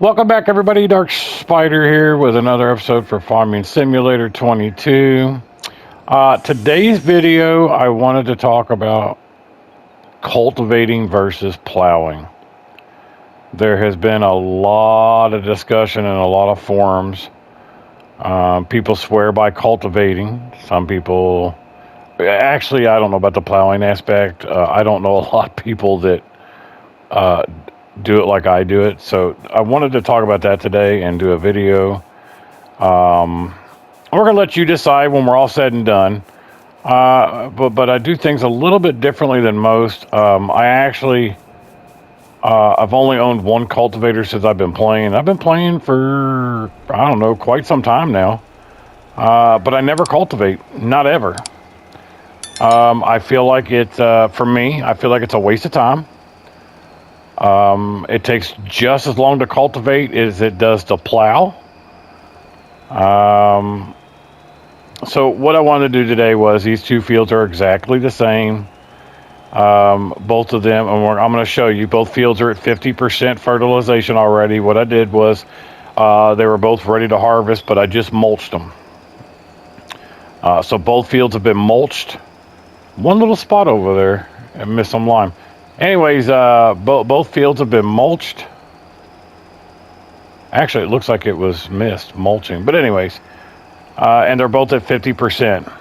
Welcome back, everybody. Dark Spider here with another episode for Farming Simulator 22. Today's video, I wanted to talk about cultivating versus plowing. There has been a lot of discussion in a lot of forums. People swear by cultivating. Some people... Actually, I don't know about the plowing aspect. I don't know a lot of people that... do it like I do it. So I wanted to talk about that today and do a video. We're going to let you decide when we're all said and done. But I do things a little bit differently than most. I've only owned one cultivator since I've been playing. I've been playing for, I don't know, quite some time now. But I never cultivate. Not ever. I feel like for me, I feel like it's a waste of time. It takes just as long to cultivate as it does to plow. So what I wanted to do today was, these two fields are exactly the same. Both of them, and I'm going to show you, both fields are at 50% fertilization already. What I did was, they were both ready to harvest, but I just mulched them. So both fields have been mulched. One little spot over there, I missed some lime. Anyways, both fields have been mulched. Actually, it looks like it was missed mulching. But anyways, and they're both at 50%.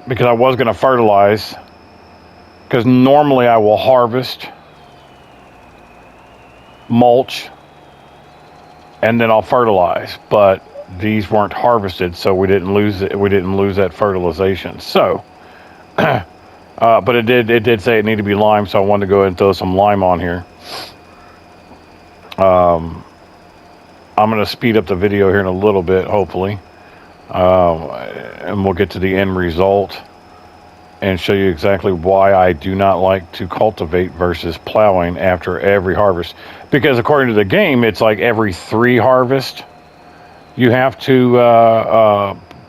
Because I was going to fertilize. Because normally I will harvest, mulch, and then I'll fertilize. But these weren't harvested, so we didn't lose it. We didn't lose that fertilization. So... but it did say it needed to be lime, so I wanted to go ahead and throw some lime on here. I'm going to speed up the video here in a little bit, hopefully. And we'll get to the end result and show you exactly why I do not like to cultivate versus plowing after every harvest. Because according to the game, it's like every 3 harvests, you have to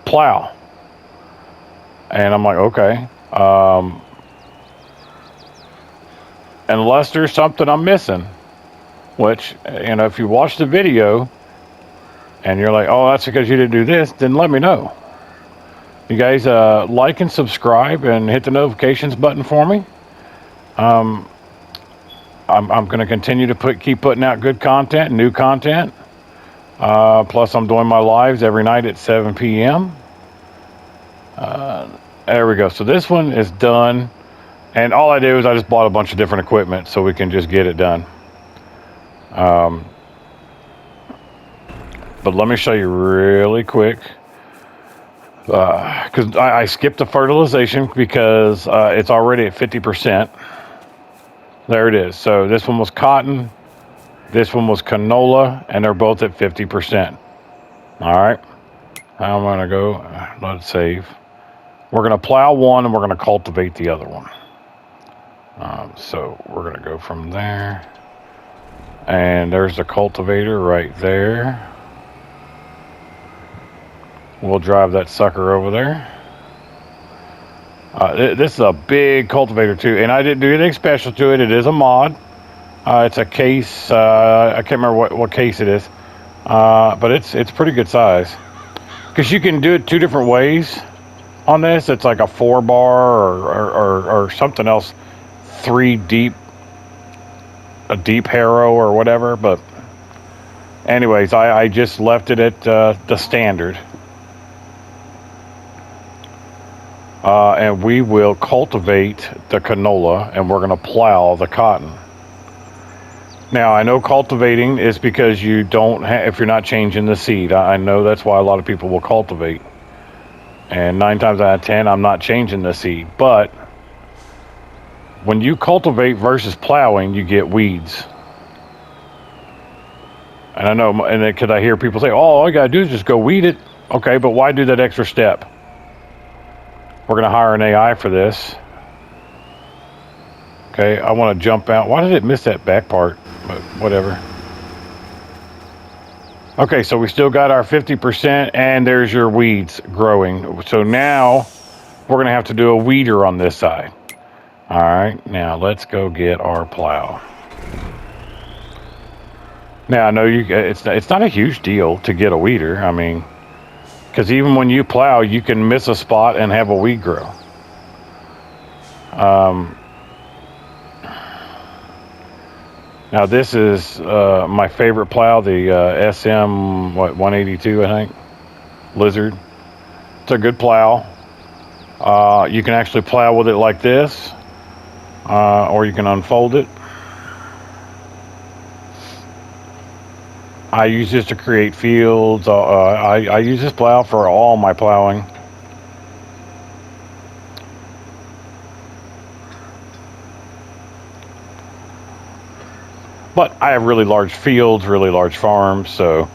plow. And I'm like, okay. Unless there's something I'm missing, which, you know, if you watch the video and you're like, oh, that's because you didn't do this, then let me know. You guys like and subscribe and hit the notifications button for me. I'm going to continue to keep putting out good content, new content. Plus, I'm doing my lives every night at 7 p.m. There we go. So this one is done. And all I did was I just bought a bunch of different equipment so we can just get it done. But let me show you really quick. Because I skipped the fertilization because it's already at 50%. There it is. So this one was cotton. This one was canola. And they're both at 50%. All right. I'm going to go. Let's save. We're going to plow one and we're going to cultivate the other one. So we're going to go from there. And there's the cultivator right there. We'll drive that sucker over there. This is a big cultivator too. And I didn't do anything special to it. It is a mod. It's a case. I can't remember what case it is. But it's pretty good size. Because you can do it 2 different ways. On this, it's like a 4-bar or something else, 3 deep, a deep harrow or whatever. But anyways, I just left it at the standard. And we will cultivate the canola and we're going to plow the cotton. Now, I know cultivating is because you don't if you're not changing the seed. I know that's why a lot of people will cultivate. And 9 times out of 10, I'm not changing the seed. But when you cultivate versus plowing, you get weeds. And I know, and because I hear people say, oh, all you got to do is just go weed it. Okay, but why do that extra step? We're going to hire an AI for this. Okay, I want to jump out. Why did it miss that back part? But whatever. Okay, so we still got our 50%, and there's your weeds growing. So now we're going to have to do a weeder on this side. All right, now let's go get our plow. Now I know it's not a huge deal to get a weeder. I mean, because even when you plow, you can miss a spot and have a weed grow. Now this is my favorite plow, the SM 182, I think, Lizard. It's a good plow. You can actually plow with it like this, or you can unfold it. I use this to create fields. I use this plow for all my plowing. But I have really large fields, really large farms, so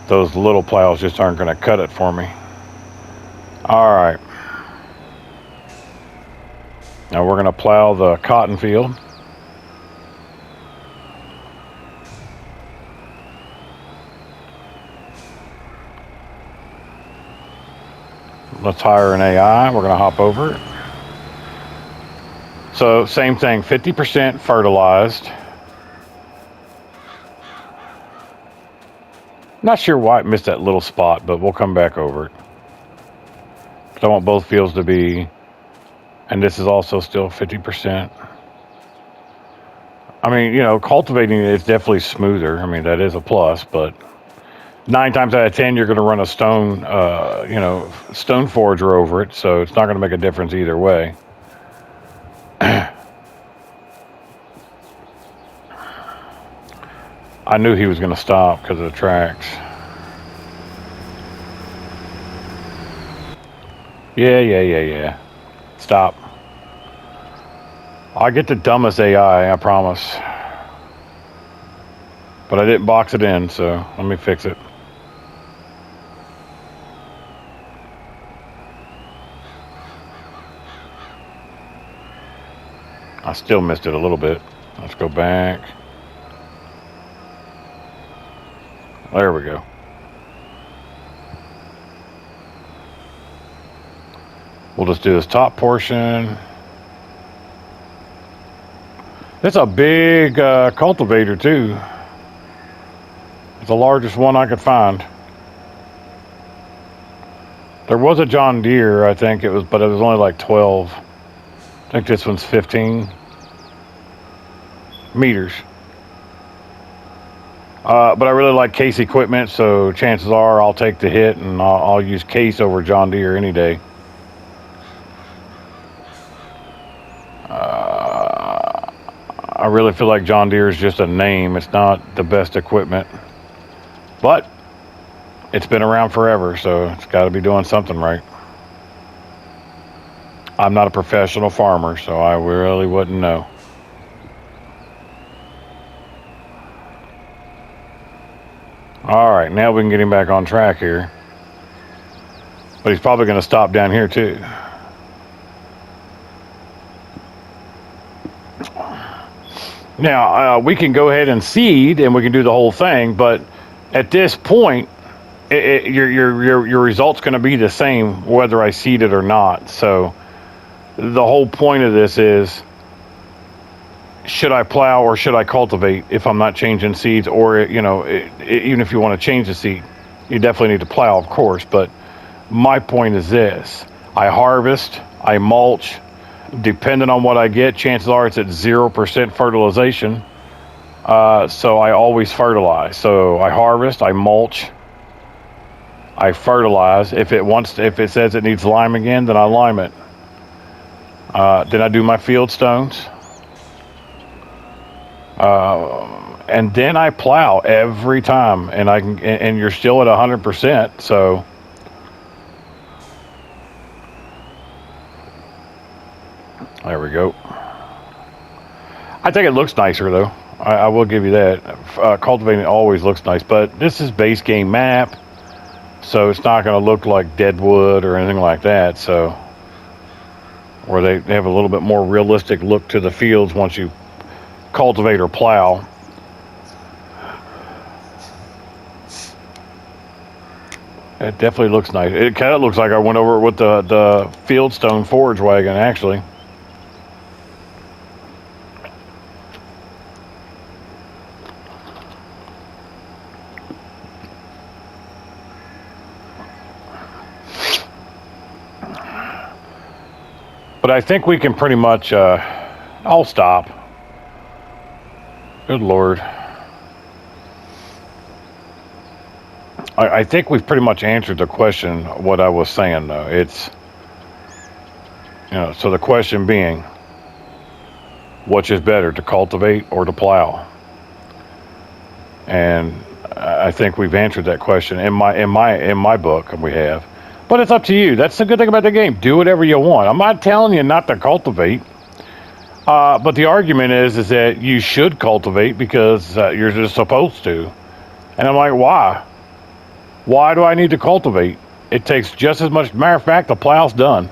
those little plows just aren't going to cut it for me. All right. Now we're going to plow the cotton field. Let's hire an AI. We're going to hop over it. So same thing, 50% fertilized. Not sure why it missed that little spot, but we'll come back over it. I want both fields to be, and this is also still 50%. I mean, you know, cultivating is definitely smoother. I mean, that is a plus, but 9 times out of 10, you're going to run a stone, stone forager over it, so it's not going to make a difference either way. I knew he was going to stop because of the tracks. Yeah. Stop. I get the dumbest AI, I promise. But I didn't box it in, so let me fix it. I still missed it a little bit. Let's go back. There we go. We'll just do this top portion. It's a big cultivator too. It's the largest one I could find. There was a John Deere, I think it was, but it was only like 12. I think this one's 15 meters. But I really like Case equipment, so chances are I'll take the hit and I'll use Case over John Deere any day. I really feel like John Deere is just a name. It's not the best equipment. But it's been around forever, so it's got to be doing something right. I'm not a professional farmer, so I really wouldn't know. All right, now we can get him back on track here. But he's probably going to stop down here too. Now, we can go ahead and seed, and we can do the whole thing, but at this point, your result's going to be the same whether I seed it or not. So the whole point of this is, should I plow or should I cultivate if I'm not changing seeds? Or, even if you want to change the seed, you definitely need to plow, of course. But my point is this: I harvest, I mulch. Depending on what I get, chances are it's at 0% fertilization. So I always fertilize. So I harvest, I mulch, I fertilize. If it says it needs lime again, then I lime it. Then I do my field stones. And then I plow every time, and you're still at 100%. So there we go. I think it looks nicer though. I will give you that. Cultivating always looks nice, but this is base game map, so it's not going to look like Deadwood or anything like that. So, where they have a little bit more realistic look to the fields once you cultivate or plow. It definitely looks nice. It kind of looks like I went over it with the Fieldstone forage wagon, actually. But I think we can pretty much, I'll stop. Good Lord. I think we've pretty much answered the question, what I was saying, though. It's, so the question being, which is better, to cultivate or to plow? And I think we've answered that question in my book. We have, but it's up to you. That's the good thing about the game. Do whatever you want. I'm not telling you not to cultivate, but the argument is that you should cultivate because you're just supposed to. And I'm like, why? Why do I need to cultivate? It takes just as much. Matter of fact, the plow's done.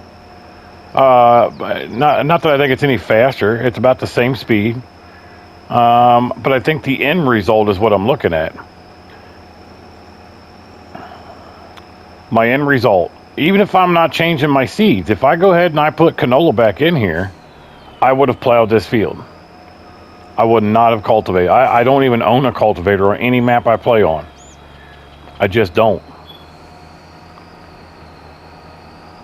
Not that I think it's any faster. It's about the same speed. But I think the end result is what I'm looking at. My end result, even if I'm not changing my seeds, if I go ahead and I put canola back in here, I would have plowed this field. I would not have cultivated. I don't even own a cultivator on any map I play on. I just don't.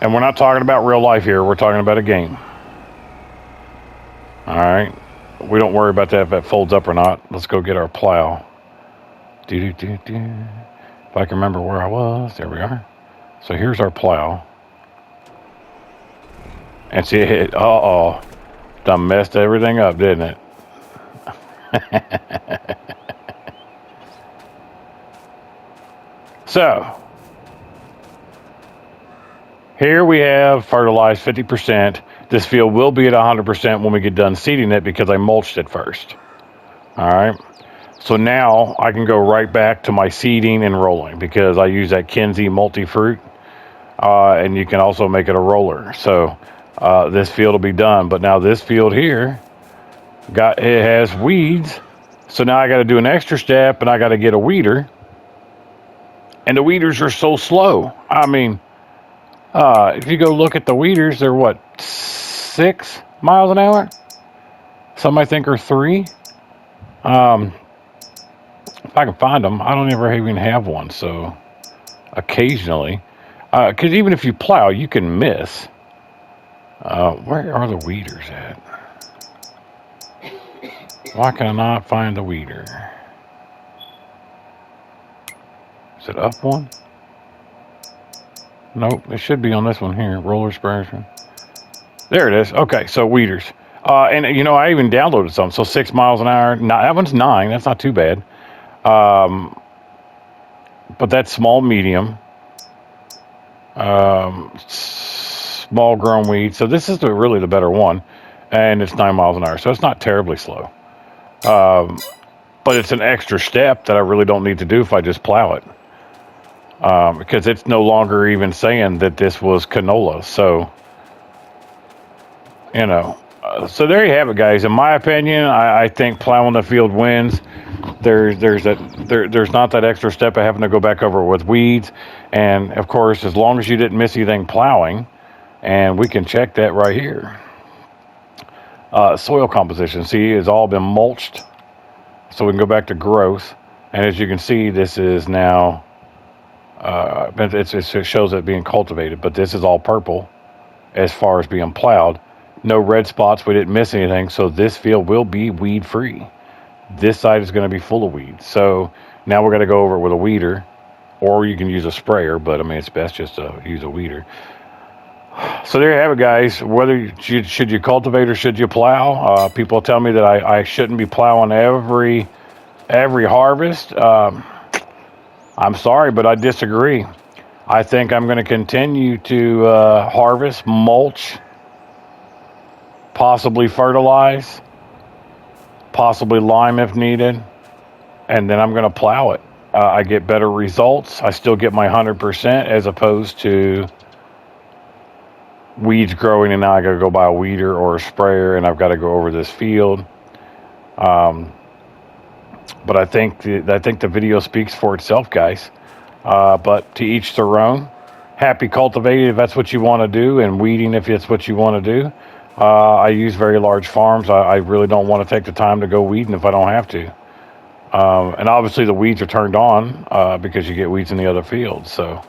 And we're not talking about real life here. We're talking about a game. All right. We don't worry about that if it folds up or not. Let's go get our plow. If I can remember where I was. There we are. So here's our plow. And see it. Uh-oh. Done messed everything up, didn't it? So, here we have fertilized 50%. This field will be at 100% when we get done seeding it because I mulched it first. All right. So now I can go right back to my seeding and rolling because I use that Kinsey multi-fruit. And you can also make it a roller. So this field will be done. But now this field here, it has weeds. So now I got to do an extra step and I got to get a weeder. And the weeders are so slow. I mean, if you go look at the weeders, they're what, 6 miles an hour? Some I think are 3. If I can find them, I don't ever even have one. So occasionally, because even if you plow, you can miss. Where are the weeders at? Why can I not find the weeder? Is it up one? Nope, it should be on this one here. Roller sprayer. There it is. Okay, so weeders. And I even downloaded some. So 6 miles an hour. That one's 9. That's not too bad. But that's small, medium. Small grown weed. So this is really the better one. And it's 9 miles an hour. So it's not terribly slow. But it's an extra step that I really don't need to do if I just plow it. Because it's no longer even saying that this was canola. So, so there you have it, guys. In my opinion, I think plowing the field wins. There's not that extra step of having to go back over with weeds. And, of course, as long as you didn't miss anything plowing, and we can check that right here. Soil composition, see, has all been mulched. So we can go back to growth. And as you can see, this is now... it shows it being cultivated, but this is all purple as far as being plowed. No red spots. We didn't miss anything. So this field will be weed free. This side is going to be full of weeds. So now we're going to go over it with a weeder, or you can use a sprayer, but I mean, it's best just to use a weeder. So there you have it, guys. Whether should you cultivate or should you plow? People tell me that I shouldn't be plowing every harvest. I'm sorry, but I disagree. I think I'm going to continue to harvest, mulch, possibly fertilize, possibly lime if needed, and then I'm going to plow it. I get better results. I still get my 100% as opposed to weeds growing and now I got to go buy a weeder or a sprayer and I've got to go over this field. But I think the video speaks for itself, guys. But to each their own. Happy cultivating if that's what you want to do, and weeding if it's what you want to do. I use very large farms. I really don't want to take the time to go weeding if I don't have to. And obviously the weeds are turned on because you get weeds in the other fields. So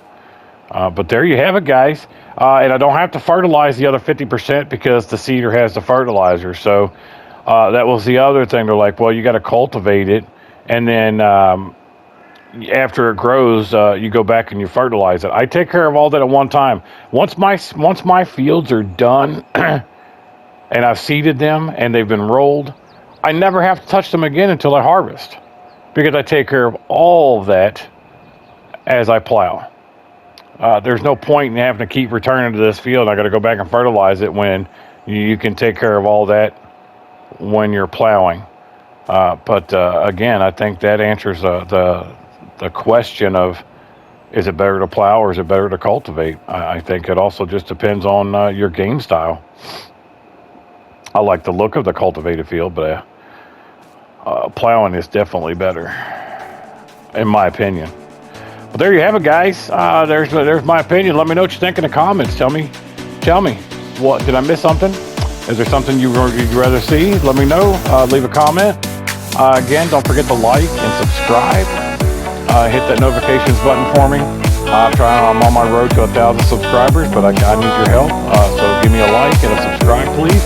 But there you have it, guys. And I don't have to fertilize the other 50% because the seeder has the fertilizer. So that was the other thing. They're like, well, you got to cultivate it, and then after it grows, you go back and you fertilize it. I take care of all that at one time. Once my fields are done and I've seeded them and they've been rolled, I never have to touch them again until I harvest, because I take care of all of that as I plow. There's no point in having to keep returning to this field. I got to go back and fertilize it when you can take care of all that when you're plowing. But again, I think that answers the question of, is it better to plow or is it better to cultivate? I think it also just depends on your game style. I like the look of the cultivated field, but plowing is definitely better, in my opinion. Well, there you have it, guys. There's my opinion. Let me know what you think in the comments. Tell me, what did I miss something? Is there something you'd rather see? Let me know. Leave a comment. Again, don't forget to like and subscribe. Hit that notifications button for me. I'm on my road to 1,000 subscribers, but I need your help. So give me a like and a subscribe, please.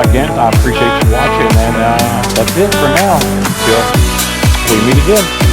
Again, I appreciate you watching, and that's it for now. Until we meet again.